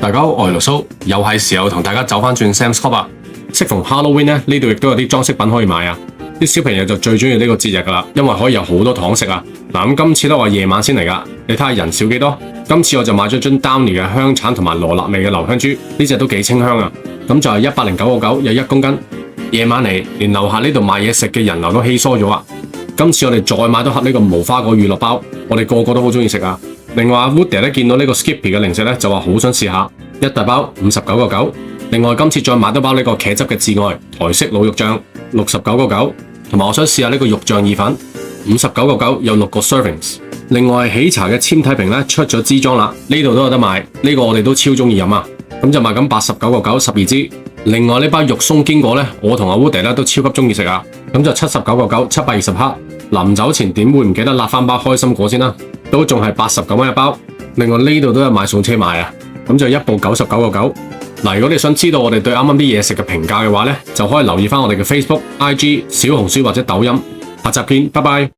大家好，我係盧蘇，又係時候同大家走翻轉 Sam's Club 啦。適逢 Halloween 呢度亦都有啲裝飾品可以買啊！啲小朋友就最中意呢個節日噶啦，因為可以有好多糖食啊！嗱，咁今次都係夜晚先嚟噶，你睇下人少幾多？今次我就買咗樽 Downy 嘅香橙同埋羅勒味嘅留香珠，呢隻都幾清香啊！咁就係109.9有1公斤。夜晚嚟，連樓下呢度買嘢食嘅人流都稀疏咗啊！今次我哋再買多盒呢個無花果乳酪包，我哋個個都好中意食啊！另外 Woody 咧見到呢個 Skippy 嘅零食咧，就話好想試下，一大包59.9。另外今次再買多包呢個茄汁嘅至愛台式滷肉醬69.9，同埋我想試下呢個肉醬意粉59.9，有6個 servings。另外喜茶嘅纖體瓶咧出咗支裝啦，呢度都有得買，呢個我哋都超中意飲啊！咁就賣緊89.9 12支。另外呢包肉鬆堅果咧，我同阿 Woody 咧都超級中意食啊！咁就79.9 720克。臨走前點會唔記得揦翻包開心果先啦？都仲係89蚊一包。另外呢度都有買送車賣啊！咁就一部99.9。嗱，如果你想知道我哋對啱啱啲嘢食嘅評價嘅話咧，就可以留意翻我哋嘅 Facebook、IG、小紅書或者抖音。下集見，拜拜。